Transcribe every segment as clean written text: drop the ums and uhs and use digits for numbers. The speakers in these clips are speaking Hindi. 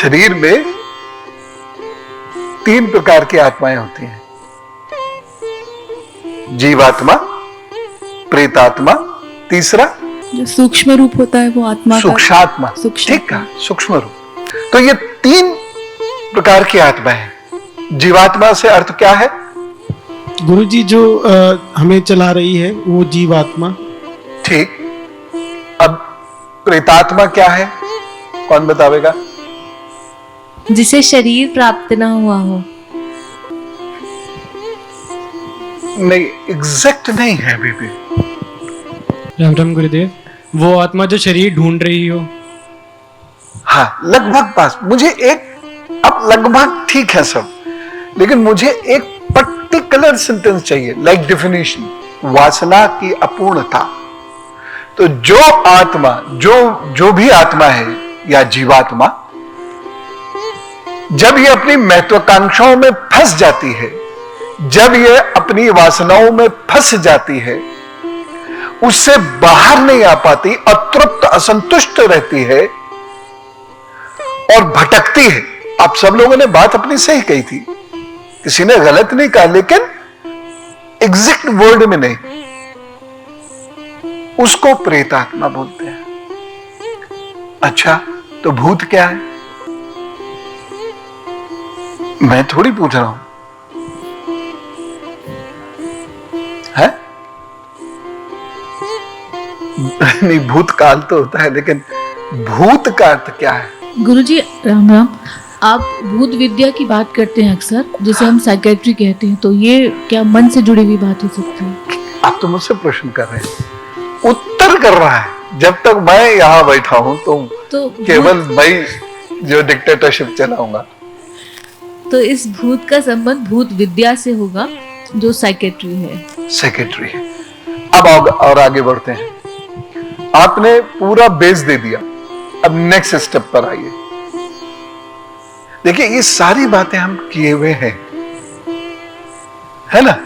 शरीर में 3 प्रकार की आत्माएं होती हैं, जीवात्मा, प्रेतात्मा, तीसरा जो सूक्ष्म रूप होता है वो आत्मा का सूक्ष्मात्मा। ठीक है, सूक्ष्म रूप। तो ये 3 प्रकार की आत्मा है। जीवात्मा से अर्थ क्या है? गुरुजी, जो हमें चला रही है वो जीवात्मा। ठीक। अब प्रेतात्मा क्या है, कौन बतावेगा? जिसे शरीर प्राप्त ना हुआ हो। नहीं, एग्जैक्ट नहीं है बेबी। राम राम गुरुदेव, वो आत्मा जो शरीर ढूंढ रही हो। हाँ, लगभग पास। मुझे एक, अब लगभग ठीक है सब, लेकिन मुझे एक पर्टिकुलर सेंटेंस चाहिए, लाइक डेफिनेशन। वासना की अपूर्णता। तो जो आत्मा, जो भी आत्मा है या जीवात्मा, जब ये अपनी महत्वाकांक्षाओं में फंस जाती है, जब ये अपनी वासनाओं में फंस जाती है, उससे बाहर नहीं आ पाती, अतृप्त असंतुष्ट रहती है और भटकती है। आप सब लोगों ने बात अपनी सही कही थी, किसी ने गलत नहीं कहा, लेकिन एग्जैक्ट वर्ड में नहीं। उसको प्रेतात्मा बोलते हैं। अच्छा, तो भूत क्या है? मैं थोड़ी पूछ रहा हूं, है? नहीं, भूतकाल तो होता है, लेकिन भूत का अर्थ क्या है? गुरुजी राम राम, आप भूत विद्या की बात करते हैं अक्सर, जिसे हम साइकेट्री कहते हैं, तो ये क्या मन से जुड़ी हुई बात हो सकती है? आप तो मुझसे प्रश्न कर रहे हैं, उत्तर कर रहा है। जब तक मैं यहां बैठा हूं तो केवल मैं जो डिक्टेटरशिप चलाऊंगा। तो इस भूत का संबंध भूत विद्या से होगा, जो साइकेट्री है। सेक्रेटरी है। अब और आगे बढ़ते हैं। आपने पूरा बेस दे दिया, अब नेक्स्ट स्टेप पर आइए। देखिए, ये सारी बातें हम किए हुए हैं, है ना?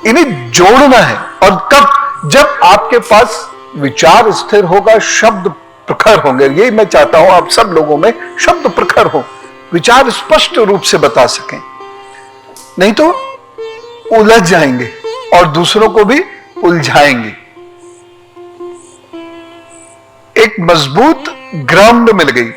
इन्हें जोड़ना है। और कब? जब आपके पास विचार स्थिर होगा, शब्द प्रखर होंगे। यही मैं चाहता हूं, आप सब लोगों में शब्द प्रखर हो, विचार स्पष्ट रूप से बता सकें। नहीं तो उलझ जाएंगे और दूसरों को भी उलझाएंगे। एक मजबूत ग्राउंड मिल गई।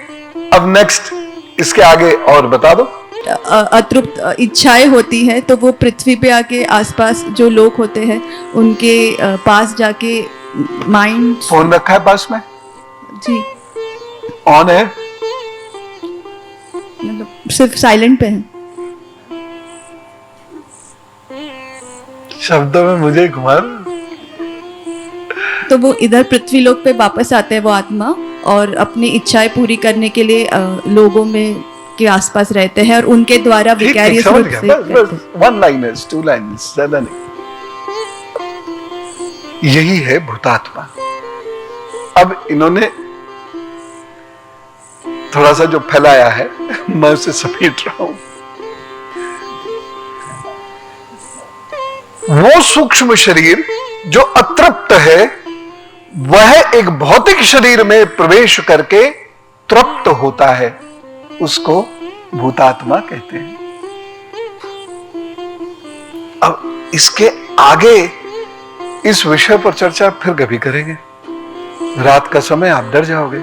अब नेक्स्ट, इसके आगे और बता दो। अतृप्त इच्छाएं होती हैं, तो वो पृथ्वी पे आके आसपास जो लोग होते हैं उनके पास जाके माइंड। फोन रखा है पास में? जी, ऑन है? मतलब सिर्फ साइलेंट पे है। शब्दों में मुझे घुमा। तो वो इधर पृथ्वी लोक पे वापस आते हैं, वो आत्मा, और अपनी इच्छाएं पूरी करने के लिए लोगों में के आसपास रहते हैं और उनके द्वारा विकारियस रूप से करते हैं। 1 लाइनर्स 2 लाइनर्स, ज्यादा नहीं। यही है भूतात्मा। अब इन्होंने थोड़ा सा जो फैलाया है, मैं उसे समेट रहा हूं। वो सूक्ष्म शरीर जो अतृप्त है, वह एक भौतिक शरीर में प्रवेश करके तृप्त होता है, उसको भूतात्मा कहते हैं। अब इसके आगे इस विषय पर चर्चा फिर कभी करेंगे। रात का समय, आप डर जाओगे।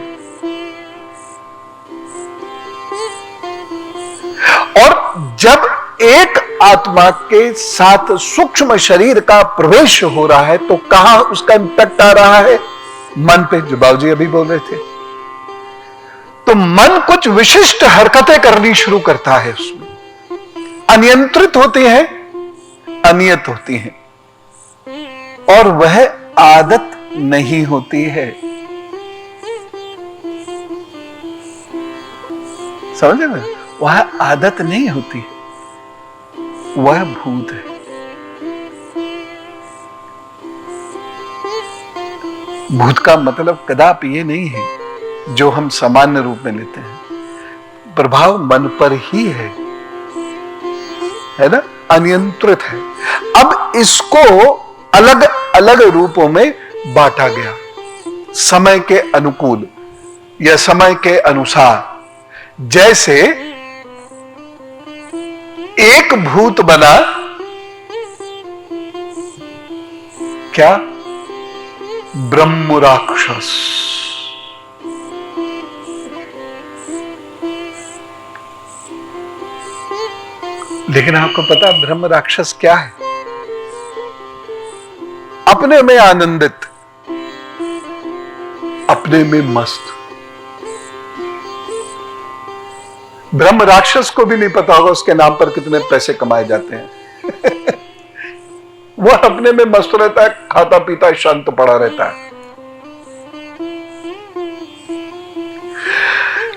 और जब एक आत्मा के साथ सूक्ष्म शरीर का प्रवेश हो रहा है, तो कहां उसका इंपैक्ट आ रहा है? मन पे, जो बाबूजी अभी बोल रहे थे। तो मन कुछ विशिष्ट हरकतें करनी शुरू करता है, उसमें अनियंत्रित होती हैं, अनियत होती हैं, और वह आदत नहीं होती है। समझे ना? वह आदत नहीं होती है, वह भूत है। भूत का मतलब कदापि ये नहीं है जो हम सामान्य रूप में लेते हैं। प्रभाव मन पर ही है ना? अनियंत्रित है। अब इसको अलग अलग रूपों में बांटा गया, समय के अनुकूल या समय के अनुसार। जैसे एक भूत बना क्या, ब्रह्म राक्षस। लेकिन आपको पता ब्रह्म राक्षस क्या है? अपने में आनंदित, अपने में मस्त। ब्रह्म राक्षस को भी नहीं पता होगा उसके नाम पर कितने पैसे कमाए जाते हैं। वह अपने में मस्त रहता है, खाता पीता शांत पड़ा रहता है।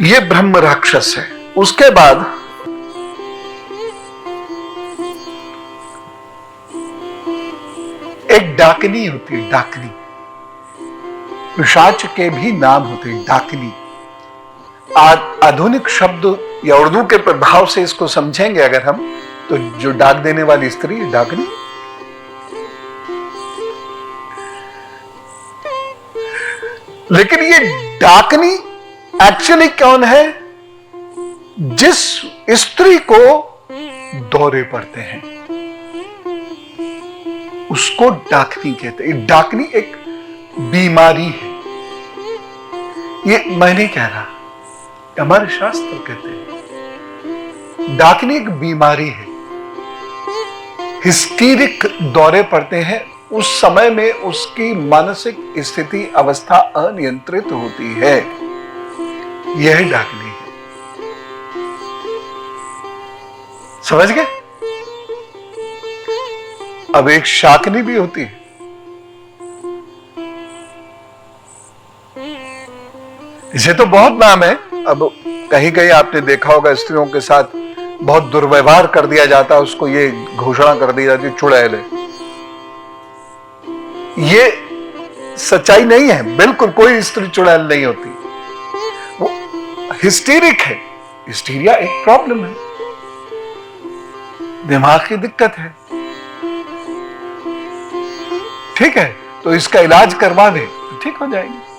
यह ब्रह्म राक्षस है। उसके बाद एक डाकिनी होती है, डाकिनी। पिशाच के भी नाम होते हैं, डाकिनी। आधुनिक शब्द या उर्दू के प्रभाव से इसको समझेंगे अगर हम, तो जो डाक देने वाली स्त्री है, डाकिनी। लेकिन ये डाकिनी एक्चुअली कौन है? जिस स्त्री को दौरे पड़ते हैं उसको डाकिनी कहते हैं। डाकिनी एक बीमारी है। ये मैं नहीं कह रहा, हमारे शास्त्र कहते हैं डाकिनी एक बीमारी है। हिस्टीरिक दौरे पड़ते हैं। उस समय में उसकी मानसिक स्थिति अवस्था अनियंत्रित होती है। यह डाकिनी है। समझ गए? अब एक शाकिनी भी होती है। इसे तो बहुत नाम है। अब कहीं कहीं आपने देखा होगा स्त्रियों के साथ बहुत दुर्व्यवहार कर दिया जाता है, उसको ये घोषणा कर दी जाती है, चुड़ैल है। ये सच्चाई नहीं है। बिल्कुल कोई स्त्री चुड़ैल नहीं होती। वो हिस्टीरिक है। हिस्टीरिया एक प्रॉब्लम है, दिमाग की दिक्कत है। ठीक है, तो इसका इलाज करवा दे तो ठीक हो जाएगी।